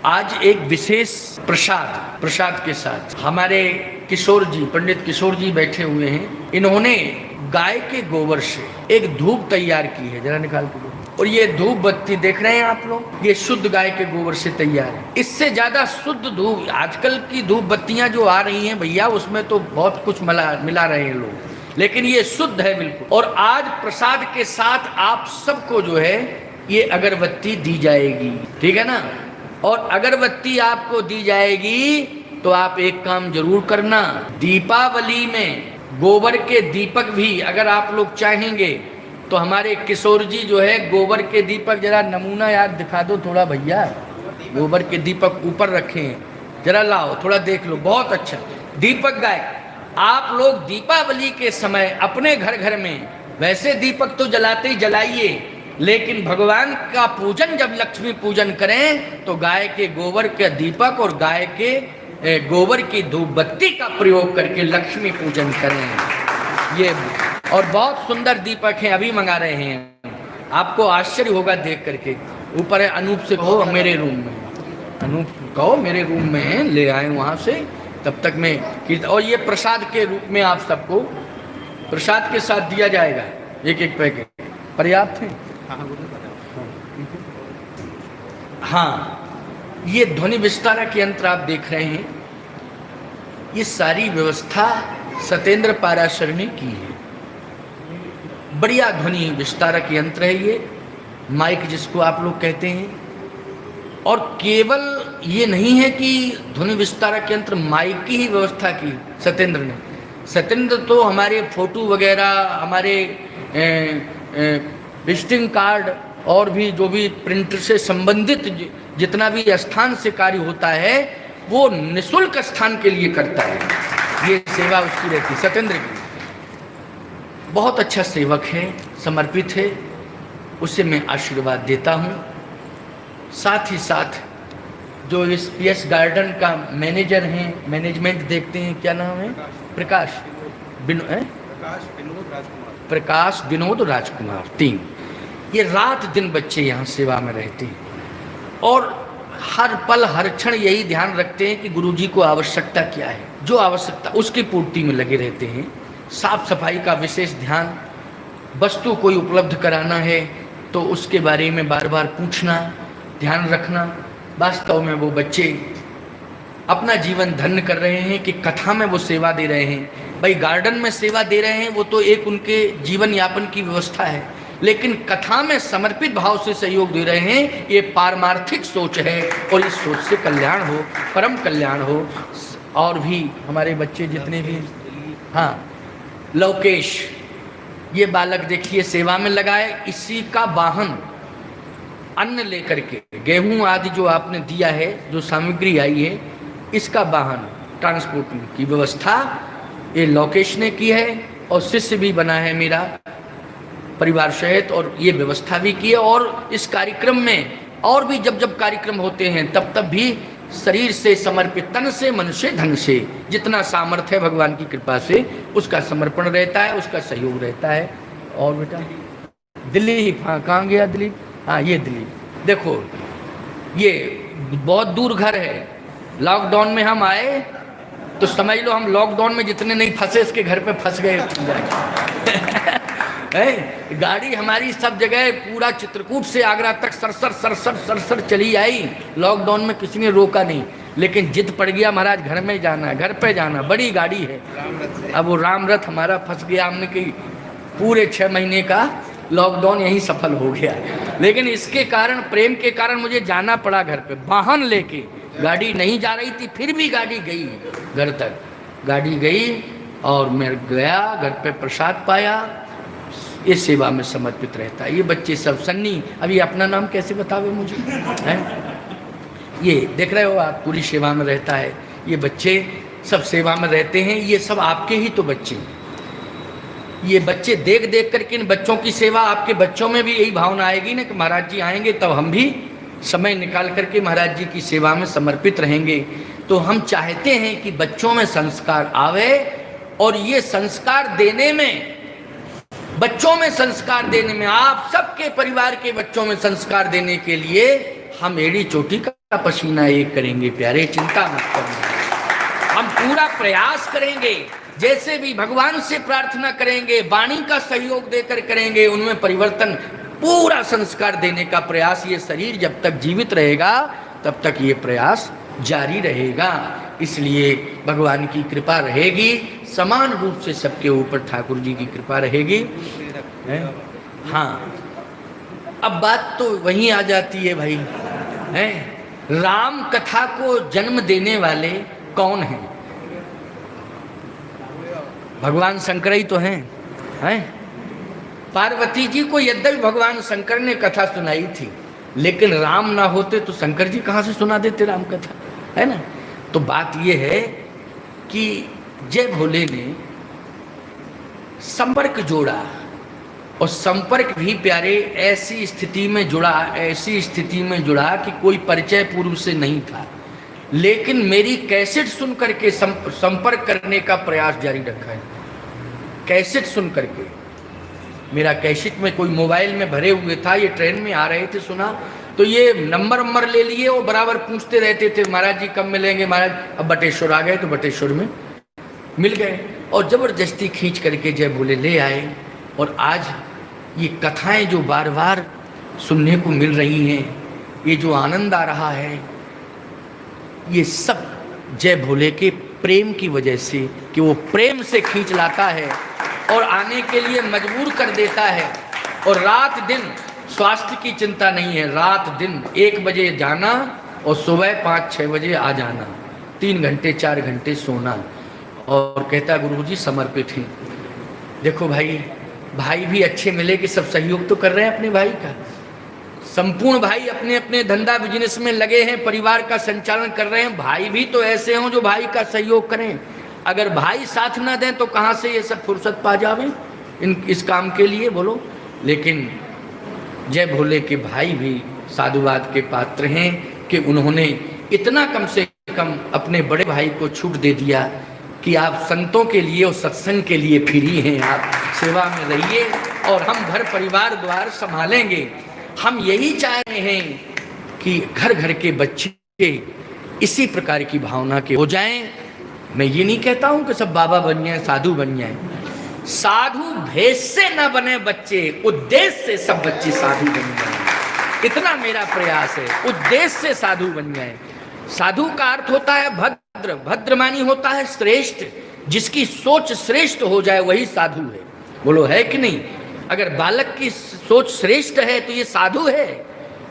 आज एक विशेष प्रसाद के साथ हमारे किशोर जी, पंडित किशोर जी बैठे हुए हैं। इन्होंने गाय के गोबर से एक धूप तैयार की है, जरा निकाल के दो। और ये धूप बत्ती देख रहे हैं आप लोग, ये शुद्ध गाय के गोबर से तैयार है। इससे ज्यादा शुद्ध धूप आजकल की धूप बत्तियां जो आ रही हैं भैया, उसमें तो बहुत कुछ मिला रहे हैं लोग, लेकिन ये शुद्ध है बिल्कुल। और आज प्रसाद के साथ आप सबको जो है ये अगरबत्ती दी जाएगी, ठीक है ना। और अगरबत्ती आपको दी जाएगी तो आप एक काम जरूर करना, दीपावली में गोबर के दीपक भी अगर आप लोग चाहेंगे तो हमारे किशोर जी जो है गोबर के दीपक, जरा नमूना यार दिखा दो थोड़ा भैया, गोबर के दीपक ऊपर रखे हैं, जरा लाओ थोड़ा देख लो, बहुत अच्छा दीपक गाय। आप लोग दीपावली के समय अपने घर घर में वैसे दीपक तो जलाते ही जलाइए, लेकिन भगवान का पूजन जब लक्ष्मी पूजन करें तो गाय के गोबर के दीपक और गाय के गोबर की धूप बत्ती का प्रयोग करके लक्ष्मी पूजन करें। ये और बहुत सुंदर दीपक हैं, अभी मंगा रहे हैं, आपको आश्चर्य होगा देख करके। ऊपर है अनूप से कहो मेरे रूम में, अनूप कहो मेरे रूम में है, ले आए वहाँ से, तब तक मैं। और ये प्रसाद के रूप में आप सबको प्रसाद के साथ दिया जाएगा, एक एक पैकेट पर्याप्त है। हाँ, ये ध्वनि विस्तारक यंत्र आप देख रहे हैं, ये सारी व्यवस्था सत्येंद्र पाराशर ने की है। बढ़िया ध्वनि विस्तारक यंत्र है ये, माइक जिसको आप लोग कहते हैं। और केवल ये नहीं है कि ध्वनि विस्तारक यंत्र, माइक की ही व्यवस्था की सत्येंद्र ने। सत्येंद्र तो हमारे फोटो वगैरह, हमारे विजिटिंग कार्ड और भी जो भी प्रिंटर से संबंधित जितना भी स्थान से कार्य होता है वो निःशुल्क स्थान के लिए करता है। ये सेवा उसकी रहती है सत्येंद्र की। बहुत अच्छा सेवक है, समर्पित है, उसे मैं आशीर्वाद देता हूँ। साथ ही साथ जो इस पीएस गार्डन का मैनेजर हैं, मैनेजमेंट देखते हैं, क्या नाम है? प्रकाश विनोद राजकुमार 3। ये रात दिन बच्चे यहाँ सेवा में रहते हैं और हर पल हर क्षण यही ध्यान रखते हैं कि गुरुजी को आवश्यकता क्या है, जो आवश्यकता उसकी पूर्ति में लगे रहते हैं। साफ सफाई का विशेष ध्यान, वस्तु कोई उपलब्ध कराना है तो उसके बारे में बार बार पूछना, ध्यान रखना। वास्तव में वो बच्चे अपना जीवन धन्य कर रहे हैं कि कथा में वो सेवा दे रहे हैं। भाई गार्डन में सेवा दे रहे हैं वो तो एक उनके जीवन यापन की व्यवस्था है, लेकिन कथा में समर्पित भाव से सहयोग दे रहे हैं, ये पारमार्थिक सोच है और इस सोच से कल्याण हो, परम कल्याण हो। और भी हमारे बच्चे जितने भी, हाँ लवकेश, ये बालक देखिए सेवा में लगाए, इसी का वाहन अन्न लेकर के, गेहूं आदि जो आपने दिया है, जो सामग्री आई है, इसका वाहन ट्रांसपोर्ट की व्यवस्था ये लवकेश ने की है। और शिष्य भी बना है मेरा परिवार सहित, और ये व्यवस्था भी की है। और इस कार्यक्रम में और भी जब जब कार्यक्रम होते हैं तब तब भी शरीर से समर्पित, तन से मन से धन से जितना सामर्थ्य है भगवान की कृपा से उसका समर्पण रहता है, उसका सहयोग रहता है। और बेटा दिलीप, हाँ कहाँ गया दिलीप? हाँ ये दिलीप, देखो ये बहुत दूर घर है। लॉकडाउन में हम आए तो समझ लो हम लॉकडाउन में जितने नहीं फंसे इसके घर पे फंस गए गाड़ी हमारी सब जगह पूरा चित्रकूट से आगरा तक सरसर चली आई। लॉकडाउन में किसी ने रोका नहीं, लेकिन जिद पड़ गया महाराज घर में जाना है, घर पे जाना, बड़ी गाड़ी है। अब वो राम रथ हमारा फंस गया, हमने कि पूरे 6 महीने का लॉकडाउन यहीं सफल हो गया। लेकिन इसके कारण, प्रेम के कारण मुझे जाना पड़ा घर पे, वाहन लेके। गाड़ी नहीं जा रही थी फिर भी गाड़ी गई घर तक, गाड़ी गई और मैं गया, घर पे प्रसाद पाया। ये सेवा में समर्पित रहता है। ये बच्चे सब, सन्नी अभी अपना नाम कैसे बतावे मुझे, है? ये देख रहे हो आप, पूरी सेवा में रहता है। ये बच्चे सब सेवा में रहते हैं, ये सब आपके ही तो बच्चे हैं। ये बच्चे देख देख करके इन बच्चों की सेवा, आपके बच्चों में भी यही भावना आएगी ना कि महाराज जी आएंगे तब हम भी समय निकाल करके महाराज जी की सेवा में समर्पित रहेंगे। तो हम चाहते हैं कि बच्चों में संस्कार आवे, और ये संस्कार देने में, बच्चों में संस्कार देने में, आप सबके परिवार के बच्चों में संस्कार देने के लिए हम एड़ी चोटी का पसीना एक करेंगे प्यारे, चिंता मत करना। हम पूरा प्रयास करेंगे, जैसे भी भगवान से प्रार्थना करेंगे, वाणी का सहयोग देकर करेंगे, उनमें परिवर्तन, पूरा संस्कार देने का प्रयास। ये शरीर जब तक जीवित रहेगा तब तक ये प्रयास जारी रहेगा। इसलिए भगवान की कृपा रहेगी, समान रूप से सबके ऊपर ठाकुर जी की कृपा रहेगी। हाँ, अब बात तो वहीं आ जाती है भाई, है राम कथा को जन्म देने वाले कौन हैं? भगवान शंकर ही तो हैं। पार्वती जी को यद्यपि भगवान शंकर ने कथा सुनाई थी, लेकिन राम ना होते तो शंकर जी कहाँ से सुना देते राम कथा, है ना। तो बात यह है कि जय भोले ने संपर्क जोड़ा, और संपर्क भी प्यारे ऐसी स्थिति में जुड़ा कि कोई परिचय पूर्व से नहीं था, लेकिन मेरी कैसेट सुन करके संपर्क करने का प्रयास जारी रखा है। कैसेट सुन करके, मेरा कैसेट में कोई मोबाइल में भरे हुए था, ये ट्रेन में आ रहे थे, सुना तो ये नंबर ले लिए, और बराबर पूछते रहते थे महाराज जी कब मिलेंगे महाराज। अब बटेश्वर आ गए तो बटेश्वर में मिल गए, और जबरदस्ती खींच करके जय भोले ले आए। और आज ये कथाएं जो बार बार सुनने को मिल रही हैं, ये जो आनंद आ रहा है, ये सब जय भोले के प्रेम की वजह से, कि वो प्रेम से खींच लाता है और आने के लिए मजबूर कर देता है। और रात दिन स्वास्थ्य की चिंता नहीं है, रात दिन 1 बजे जाना और सुबह 5-6 बजे आ जाना, 3 घंटे 4 घंटे सोना, और कहता गुरुजी समर्पित है। देखो भाई भी अच्छे मिले कि सब सहयोग तो कर रहे हैं अपने भाई का। संपूर्ण भाई अपने अपने धंधा बिजनेस में लगे हैं, परिवार का संचालन कर रहे हैं। भाई भी तो ऐसे हों जो भाई का सहयोग करें। अगर भाई साथ ना दें तो कहाँ से ये सब फुर्सत पा जावे इस काम के लिए, बोलो। लेकिन जय भोले के भाई भी साधुवाद के पात्र हैं कि उन्होंने इतना कम से कम अपने बड़े भाई को छूट दे दिया कि आप संतों के लिए और सत्संग के लिए फ्री हैं, आप सेवा में रहिए और हम घर परिवार द्वार संभालेंगे। हम यही चाह रहे हैं कि घर घर के बच्चे इसी प्रकार की भावना के हो जाएं। मैं ये नहीं कहता हूं कि सब बाबा बन जाएं, साधु बन जाएं। साधु भेष से न बने बच्चे, उद्देश्य से सब बच्चे साधु बन जाएं, इतना मेरा प्रयास है। उद्देश्य से साधु बन जाएं। साधु का अर्थ होता है भद्र, भद्र मानी होता है श्रेष्ठ। जिसकी सोच श्रेष्ठ हो जाए वही साधु है, बोलो है कि नहीं। अगर बालक की सोच श्रेष्ठ है तो ये साधु है।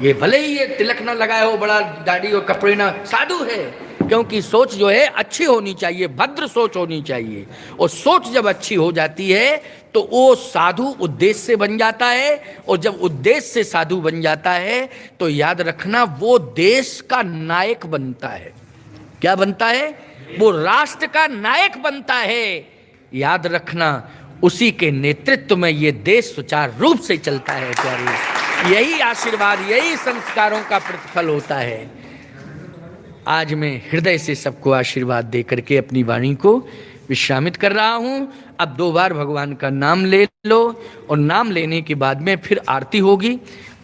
ये भले ही ये तिलक ना लगाए हो, बड़ा दाढ़ी और कपड़े ना, साधु है। क्योंकि सोच जो है अच्छी होनी चाहिए, भद्र सोच होनी चाहिए। और सोच जब अच्छी हो जाती है तो वो साधु उद्देश्य से बन जाता है। और जब उद्देश्य से साधु बन जाता है तो याद रखना वो देश का नायक बनता है। क्या बनता है? वो राष्ट्र का नायक बनता है। याद रखना उसी के नेतृत्व में ये देश सुचारू रूप से चलता है प्यारे। यही आशीर्वाद, यही संस्कारों का प्रतिफल होता है। आज मैं हृदय से सबको आशीर्वाद दे करके अपनी वाणी को विश्रामित कर रहा हूँ। अब 2 बार भगवान का नाम ले लो, और नाम लेने के बाद में फिर आरती होगी।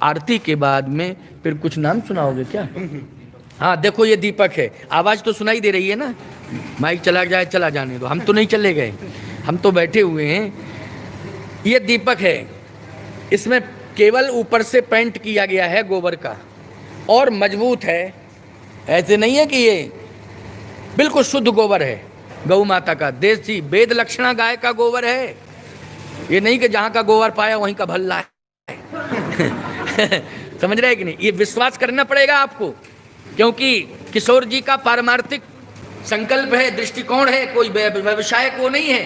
आरती के बाद में फिर कुछ नाम सुनाओगे क्या? हाँ देखो ये दीपक है, आवाज़ तो सुनाई दे रही है ना। माइक चला जाए चला जाने दो, हम तो नहीं चले गए, हम तो बैठे हुए हैं। ये दीपक है, इसमें केवल ऊपर से पेंट किया गया है गोबर का, और मजबूत है। ऐसे नहीं है कि ये बिल्कुल शुद्ध गोबर है, गौ माता का देसी वेद लक्षणा गाय का गोबर है। ये नहीं कि जहाँ का गोबर पाया वहीं का भल्ला है समझ रहे कि नहीं? ये विश्वास करना पड़ेगा आपको, क्योंकि किशोर जी का पारमार्थिक संकल्प है, दृष्टिकोण है, कोई व्यवसाय को नहीं है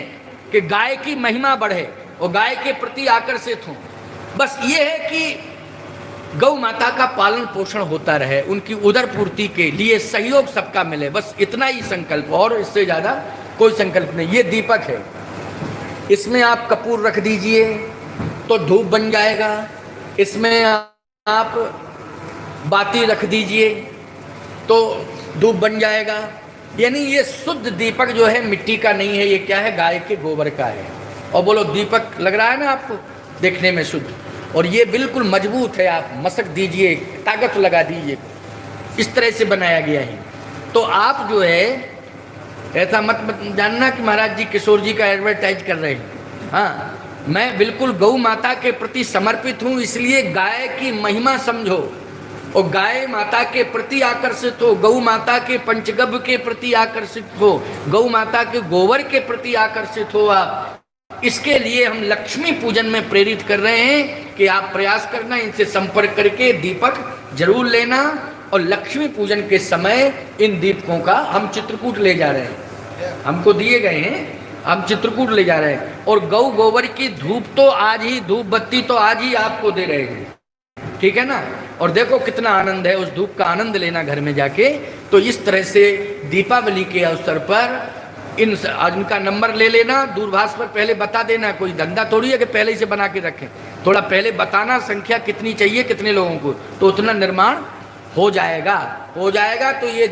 कि गाय की महिमा बढ़े और गाय के प्रति आकर्षित हो। बस ये है कि गौ माता का पालन पोषण होता रहे, उनकी उदर पूर्ति के लिए सहयोग सबका मिले, बस इतना ही संकल्प, और इससे ज़्यादा कोई संकल्प नहीं। ये दीपक है, इसमें आप कपूर रख दीजिए तो धूप बन जाएगा, इसमें आप बाती रख दीजिए तो धूप बन जाएगा। यानी ये शुद्ध दीपक जो है मिट्टी का नहीं है, ये क्या है? गाय के गोबर का है। और बोलो दीपक लग रहा है ना आपको देखने में शुद्ध, और ये बिल्कुल मजबूत है। आप मसक दीजिए, ताकत लगा दीजिए, इस तरह से बनाया गया है। तो आप जो है ऐसा मत जानना कि महाराज जी किशोर जी का एडवर्टाइज कर रहे हैं। हाँ, मैं बिल्कुल गौ माता के प्रति समर्पित हूँ, इसलिए गाय की महिमा समझो और गाय माता के प्रति आकर्षित हो, गौ माता के पंचगव्य के प्रति आकर्षित हो, गौ माता के गोबर के प्रति आकर्षित हो आप। इसके लिए हम लक्ष्मी पूजन में प्रेरित कर रहे हैं कि आप प्रयास करना, इनसे संपर्क करके दीपक जरूर लेना। और लक्ष्मी पूजन के समय इन दीपकों का हम चित्रकूट ले जा रहे हैं, हमको दिए गए हैं, हम चित्रकूट ले जा रहे हैं। और गौ गोबर की धूप तो आज ही, धूप बत्ती तो आज ही आपको दे रहे हैं, ठीक है ना। और देखो कितना आनंद है, उस धूप का आनंद लेना घर में जाके। तो इस तरह से दीपावली के अवसर पर इनका नंबर ले लेना, दूरभाष पर पहले बता देना। कोई धंधा थोड़ी है कि पहले ही से बना के रखें, थोड़ा पहले बताना संख्या कितनी चाहिए, कितने लोगों को, तो उतना निर्माण हो जाएगा। तो ये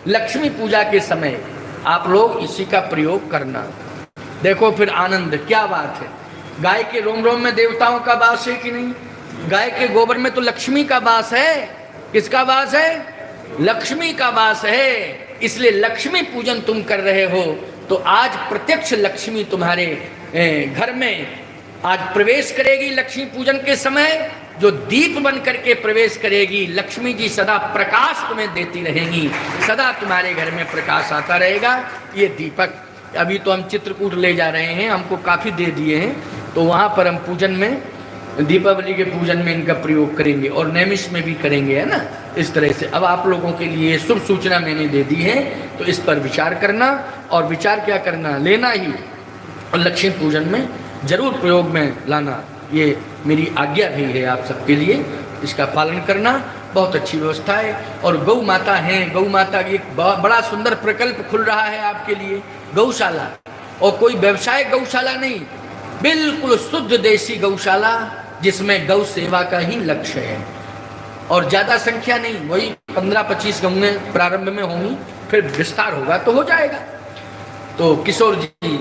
लक्ष्मी पूजा के समय आप लोग इसी का प्रयोग करना। देखो फिर आनंद, क्या बात है। गाय के रोम रोम में देवताओं का वास है कि नहीं? गाय के गोबर में तो लक्ष्मी का वास है। किसका वास है? लक्ष्मी का वास है। इसलिए लक्ष्मी पूजन तुम कर रहे हो तो आज प्रत्यक्ष लक्ष्मी तुम्हारे घर में आज प्रवेश करेगी। लक्ष्मी पूजन के समय जो दीप बन करके प्रवेश करेगी, लक्ष्मी जी सदा प्रकाश तुम्हें देती रहेंगी, सदा तुम्हारे घर में प्रकाश आता रहेगा। ये दीपक अभी तो हम चित्रकूट ले जा रहे हैं, हमको काफ़ी दे दिए हैं, तो वहाँ पर हम पूजन में, दीपावली के पूजन में इनका प्रयोग करेंगे और नैमिष में भी करेंगे, है ना। इस तरह से अब आप लोगों के लिए शुभ सूचना मैंने दे दी है, तो इस पर विचार करना। और विचार क्या करना, लेना ही, और लक्ष्मी पूजन में जरूर प्रयोग में लाना। ये मेरी आज्ञा भी है आप सबके लिए, इसका पालन करना। बहुत अच्छी व्यवस्था है। और गौ माता हैं, गौ माता की एक बड़ा सुंदर प्रकल्प खुल रहा है आपके लिए, गौशाला। और कोई व्यवसाय गौशाला नहीं, बिल्कुल शुद्ध देसी गौशाला, जिसमें गौ सेवा का ही लक्ष्य है। और ज़्यादा संख्या नहीं, वही 15-25 गौएं प्रारंभ में होंगी, फिर विस्तार होगा तो हो जाएगा। तो किशोर जी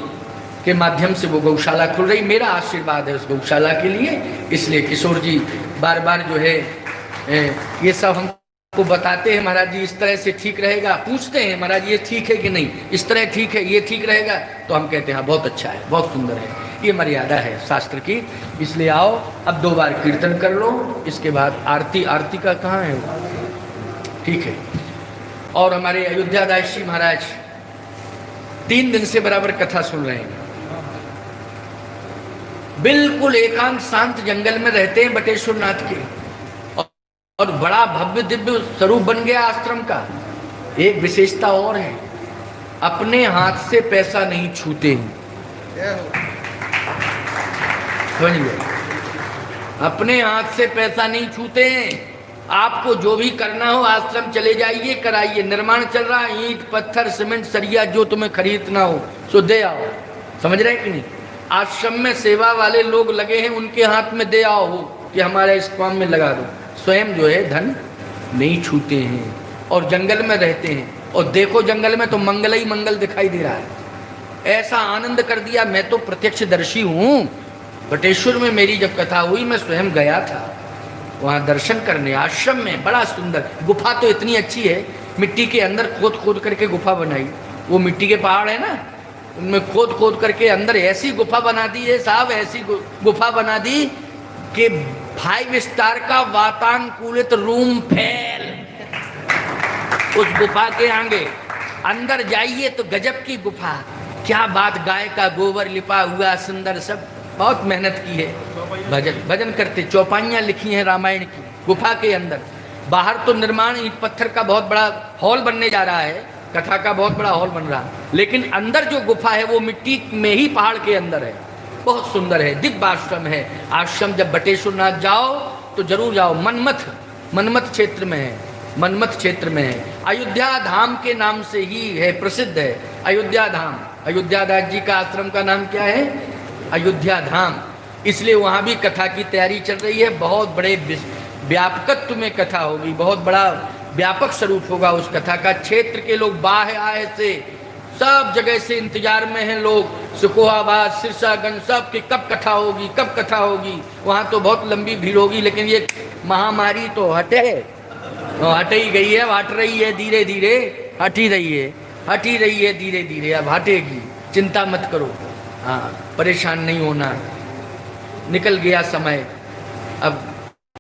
के माध्यम से वो गौशाला खुल रही, मेरा आशीर्वाद है उस गौशाला के लिए। इसलिए किशोर जी बार बार जो है ये सब हमको बताते हैं, महाराज जी इस तरह से ठीक रहेगा, पूछते हैं महाराज ये ठीक है कि नहीं, इस तरह ठीक है, ये ठीक रहेगा, तो हम कहते हैं हाँ बहुत अच्छा है, बहुत सुंदर है। ये मर्यादा है शास्त्र की। इसलिए आओ अब 2 बार कीर्तन कर लो, इसके बाद आरती। आरती का कहाँ है वो? ठीक है। और हमारे अयोध्या दास जी महाराज 3 दिन से बराबर कथा सुन रहे हैं, बिल्कुल एकांत शांत जंगल में रहते हैं बटेश्वर नाथ के, और बड़ा भव्य दिव्य स्वरूप बन गया आश्रम का। एक विशेषता और है, अपने हाथ से पैसा नहीं छूते हैं, समझ गए? अपने हाथ से पैसा नहीं छूते हैं। आपको जो भी करना हो आश्रम चले जाइए, कराइए। निर्माण चल रहा है, ईंट पत्थर सीमेंट सरिया जो तुम्हें खरीदना हो सो दे आओ, समझ रहे कि नहीं? आश्रम में सेवा वाले लोग लगे हैं, उनके हाथ में दे आओ हो कि हमारे इस काम में लगा दो। स्वयं जो है धन नहीं छूते हैं और जंगल में रहते हैं। और देखो जंगल में तो मंगल ही मंगल दिखाई दे रहा है, ऐसा आनंद कर दिया। मैं तो प्रत्यक्षदर्शी हूँ, बटेश्वर में मेरी जब कथा हुई मैं स्वयं गया था वहाँ दर्शन करने। आश्रम में बड़ा सुंदर गुफा, तो इतनी अच्छी है, मिट्टी के अंदर खोद खोद करके गुफा बनाई। वो मिट्टी के पहाड़ है ना, उनमें खोद खोद करके अंदर ऐसी गुफा बना दी है साहब, ऐसी गुफा बना दी कि 5 स्टार का वातानुकूलित रूम फेल उस गुफा के आगे। अंदर जाइए तो गजब की गुफा, क्या बात, गाय का गोबर लिपा हुआ सुंदर, सब बहुत मेहनत की है। भजन करते, चौपाइयाँ लिखी हैं रामायण की गुफा के अंदर। बाहर तो निर्माण ईंट पत्थर का बहुत बड़ा हॉल बनने जा रहा है, कथा का बहुत बड़ा हॉल बन रहा है, लेकिन अंदर जो गुफा है वो मिट्टी में ही पहाड़ के अंदर है, बहुत सुंदर है, दिव्य आश्रम है। आश्रम जब बटेश्वर नाथ जाओ तो जरूर जाओ। मनमथ क्षेत्र में है, मनमथ क्षेत्र में है। अयोध्या धाम के नाम से ही है, प्रसिद्ध है अयोध्या धाम। अयोध्या दास जी का आश्रम का नाम क्या है? अयोध्या धाम। इसलिए वहाँ भी कथा की तैयारी चल रही है। बहुत बड़े व्यापकत्व में कथा होगी, बहुत बड़ा व्यापक स्वरूप होगा उस कथा का। क्षेत्र के लोग बाहर आए से सब जगह से इंतजार में हैं लोग, सुकोहाबाद सिरसागंज सब की कब कथा होगी, कब कथा होगी। वहाँ तो बहुत लंबी भीड़ होगी, लेकिन ये महामारी तो हटे, हट ही गई है, अब हट रही है धीरे धीरे, हट ही रही है, हट ही रही है धीरे धीरे, अब हटेगी, चिंता मत करो। हाँ, परेशान नहीं होना, निकल गया समय, अब